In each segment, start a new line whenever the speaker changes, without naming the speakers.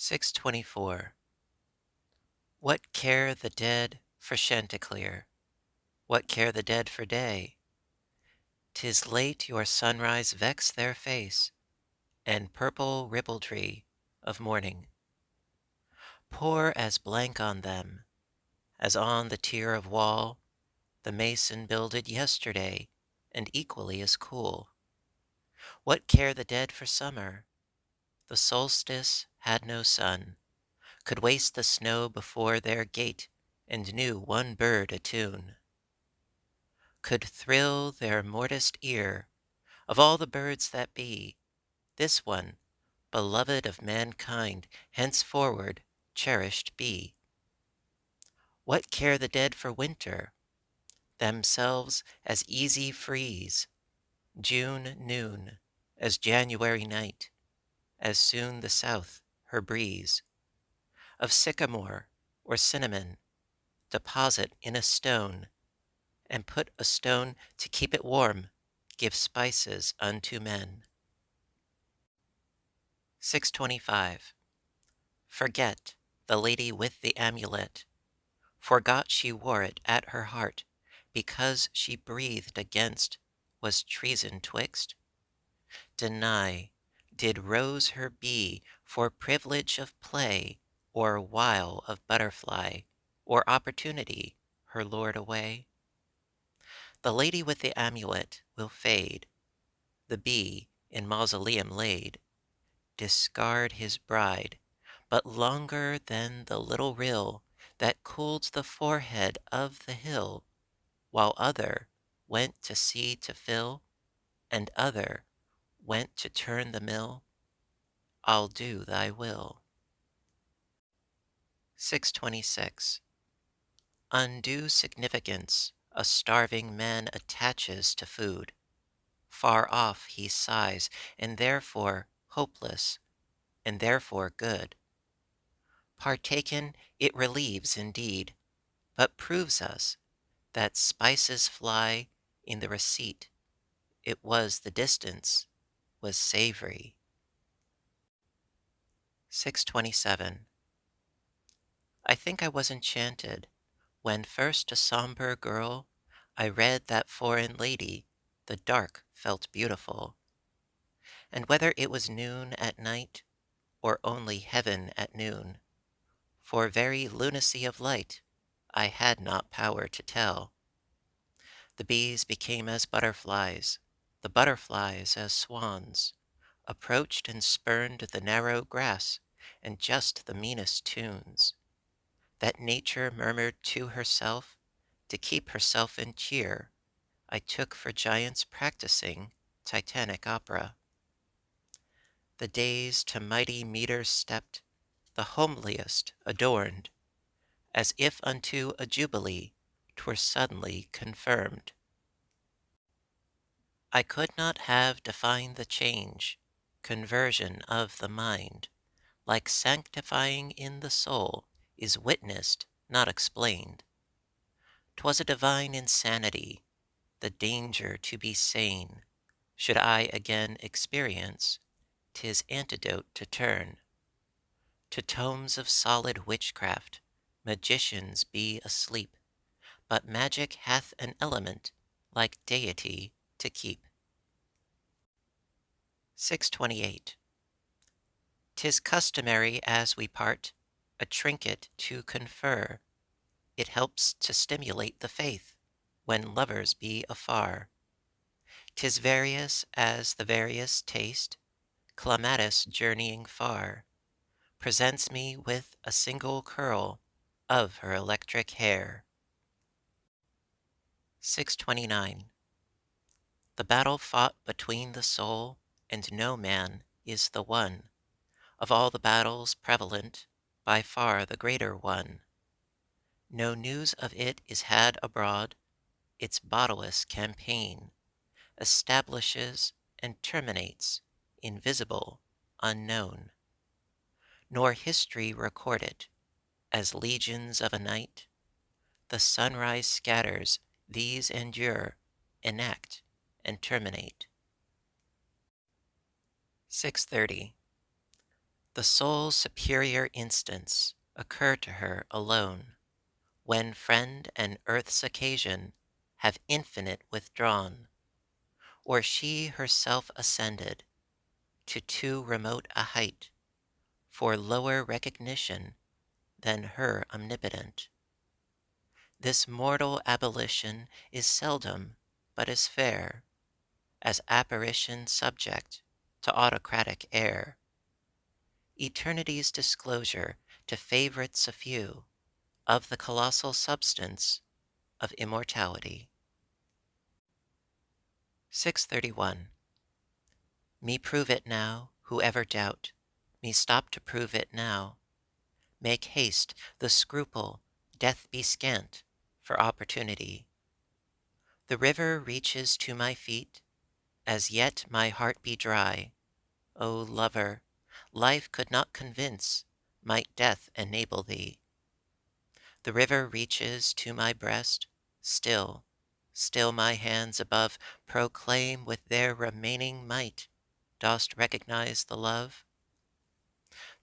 624. What care the dead for Chanticleer? What care the dead for day? 'Tis late your sunrise vex their face, and purple ribaldry of morning. Pour as blank on them, as on the tier of wall the mason builded yesterday, and equally as cool. What care the dead for summer? The solstice had no sun, could waste the snow before their gate, and knew one bird attune. Could thrill their mortised ear, of all the birds that be, this one, beloved of mankind, henceforward cherished be. What care the dead for winter? Themselves as easy freeze, June noon, as January night, as soon the south her breeze. Of sycamore or cinnamon, deposit in a stone, and put a stone to keep it warm, give spices unto men. 625. Forget the lady with the amulet, forgot she wore it at her heart, because she breathed against was treason twixt. Deny, did rose her be for privilege of play, or wile of butterfly, or opportunity, her lord away? The lady with the amulet will fade, the bee in mausoleum laid, discard his bride, but longer than the little rill that cooled the forehead of the hill, while other went to sea to fill, and other went to turn the mill. I'll do thy will. 626. Undue significance a starving man attaches to food. Far off he sighs, and therefore hopeless, and therefore good. Partaken it relieves indeed, but proves us that spices fly in the receipt. It was the distance was savory. 627. I think I was enchanted when first a sombre girl I read that foreign lady the dark felt beautiful. And whether it was noon at night, or only heaven at noon, for very lunacy of light I had not power to tell. The bees became as butterflies, the butterflies as swans, approached and spurned the narrow grass, and just the meanest tunes that nature murmured to herself, to keep herself in cheer, I took for giants practising Titanic opera. The days to mighty meters stepped, the homeliest adorned, as if unto a jubilee 'twere suddenly confirmed. I could not have defined the change, conversion of the mind, like sanctifying in the soul, is witnessed, not explained. 'Twas a divine insanity, the danger to be sane. Should I again experience, 'tis antidote to turn to tomes of solid witchcraft. Magicians be asleep, but magic hath an element like deity to keep. 628. 'Tis customary as we part, a trinket to confer. It helps to stimulate the faith when lovers be afar. 'Tis various as the various taste. Clematis journeying far presents me with a single curl of her electric hair. 629. The battle fought between the soul and no man is the one. Of all the battles prevalent, by far the greater one. No news of it is had abroad. Its bodiless campaign establishes and terminates invisible, unknown. Nor history record it, as legions of a night. The sunrise scatters these endure, enact, and terminate. 630. The soul's superior instants occur to her alone, when friend and earth's occasion have infinite withdrawn, or she herself ascended to too remote a height for lower recognition than her omnipotent. This mortal abolition is seldom, but is fair, as apparition subject to autocratic air. Eternity's disclosure to favorites a few of the colossal substance of immortality. 631. Me prove it now, whoever doubt. Me stop to prove it now. Make haste, the scruple, death be scant, for opportunity. The river reaches to my feet, as yet my heart be dry. O lover, life could not convince, might death enable thee. The river reaches to my breast, still, still my hands above proclaim with their remaining might, dost recognize the love?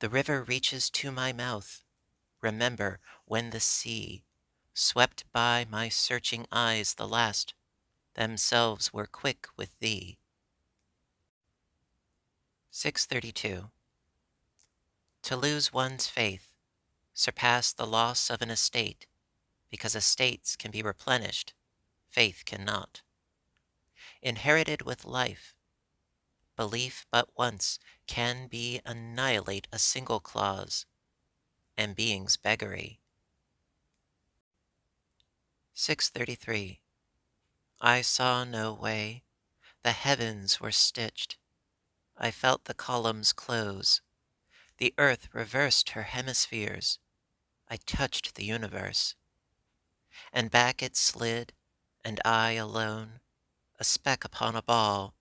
The river reaches to my mouth, remember when the sea swept by my searching eyes the last, themselves were quick with thee. 632. To lose one's faith, surpass the loss of an estate, because estates can be replenished, faith cannot. Inherited with life, belief but once can be annihilate a single clause, and being's beggary. 633. I saw no way, the heavens were stitched, I felt the columns close, the earth reversed her hemispheres, I touched the universe, and back it slid, and I alone, a speck upon a ball,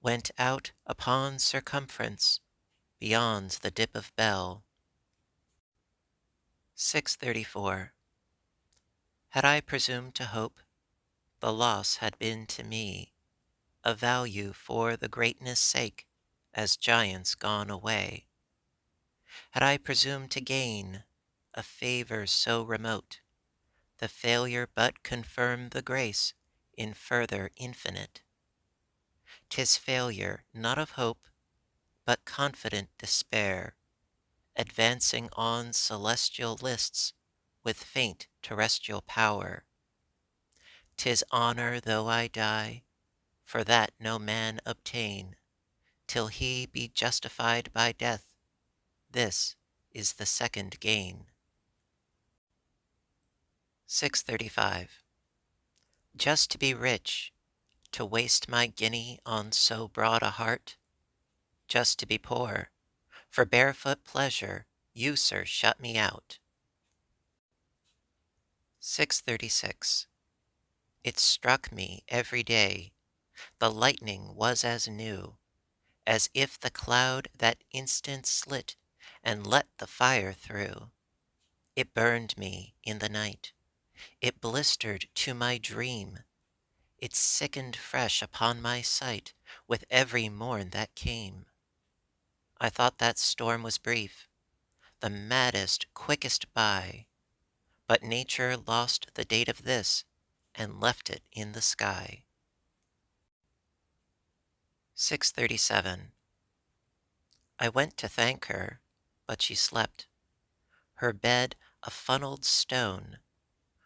went out upon circumference, beyond the dip of bell. 634. Had I presumed to hope, the loss had been to me a value for the greatness' sake, as giants gone away. Had I presumed to gain a favor so remote, the failure but confirmed the grace in further infinite. 'Tis failure not of hope, but confident despair, advancing on celestial lists with faint terrestrial power. 'Tis honor though I die, for that no man obtain, till he be justified by death. This is the second gain. 635. Just to be rich, to waste my guinea on so broad a heart, just to be poor, for barefoot pleasure, you, sir, shut me out. 636. It struck me every day, the lightning was as new, as if the cloud that instant slit and let the fire through. It burned me in the night, it blistered to my dream, it sickened fresh upon my sight with every morn that came. I thought that storm was brief, the maddest, quickest by, but nature lost the date of this, and left it in the sky. 637. I went to thank her, but she slept, her bed a funneled stone,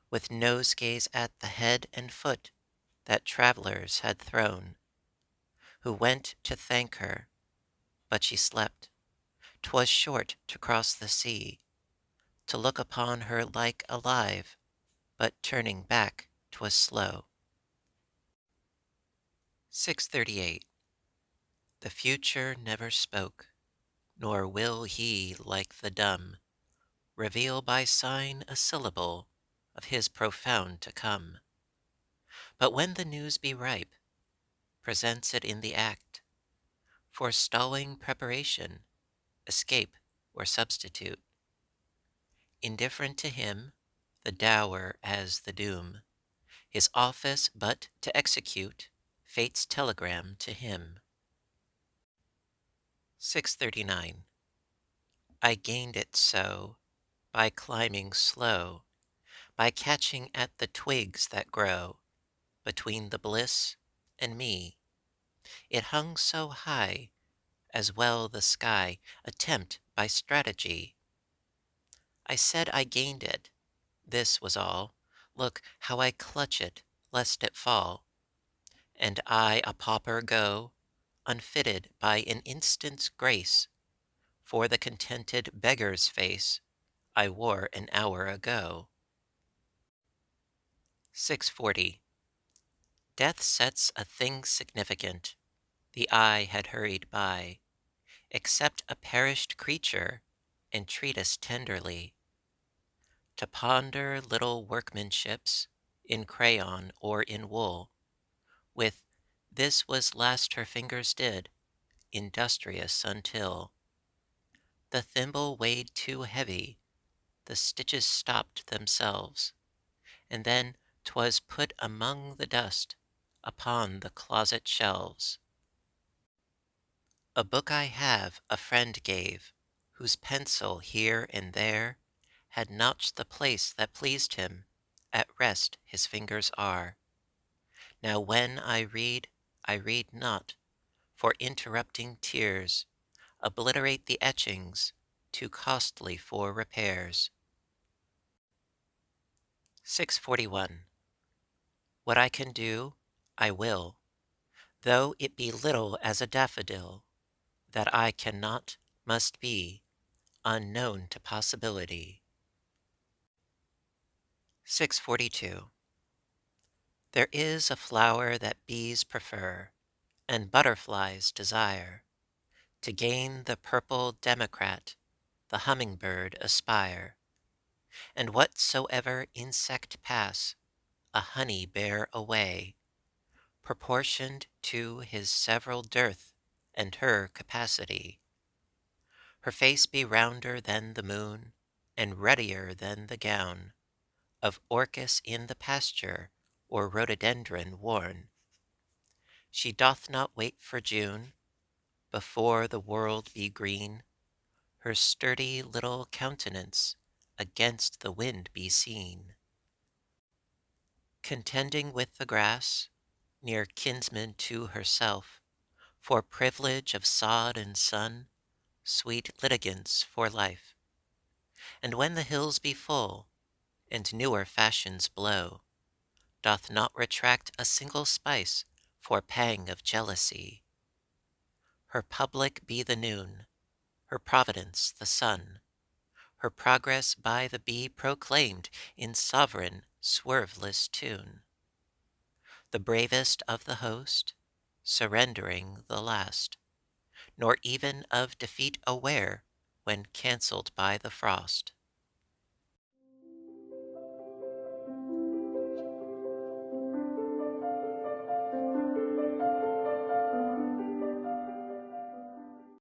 with nosegays at the head and foot that travellers had thrown, who went to thank her, but she slept. 'Twas short to cross the sea, to look upon her like alive, but turning back 'twas slow. 638. The future never spoke, nor will he, like the dumb, reveal by sign a syllable of his profound to come. But when the news be ripe, presents it in the act, forestalling preparation, escape or substitute. Indifferent to him, the dower as the doom, his office but to execute fate's telegram to him. 639. I gained it so, by climbing slow, by catching at the twigs that grow between the bliss and me. It hung so high, as well the sky attempt by strategy. I said I gained it, this was all. Look how I clutch it, lest it fall. And I a pauper go, unfitted by an instant's grace, for the contented beggar's face I wore an hour ago. 640. Death sets a thing significant. The eye had hurried by, except a perished creature, entreat us tenderly to ponder little workmanships in crayon or in wool, with this was last her fingers did, industrious until the thimble weighed too heavy, the stitches stopped themselves, and then 'twas put among the dust upon the closet shelves. A book I have a friend gave, whose pencil here and there had notched the place that pleased him, at rest his fingers are. Now when I read not, for interrupting tears obliterate the etchings, too costly for repairs. 641. What I can do, I will, though it be little as a daffodil. That I cannot, must be, unknown to possibility. 642. There is a flower that bees prefer, and butterflies desire. To gain the purple democrat, the hummingbird aspire. And whatsoever insect pass, a honey bear away, proportioned to his several dearth and her capacity. Her face be rounder than the moon, and ruddier than the gown of orchis in the pasture, or rhododendron worn. She doth not wait for June, before the world be green, her sturdy little countenance against the wind be seen. Contending with the grass, near kinsman to herself, for privilege of sod and sun, sweet litigants for life. And when the hills be full, and newer fashions blow, doth not retract a single spice for pang of jealousy. Her public be the noon, her providence the sun, her progress by the bee proclaimed in sovereign swerveless tune. The bravest of the host, surrendering the last, nor even of defeat aware when cancelled by the frost.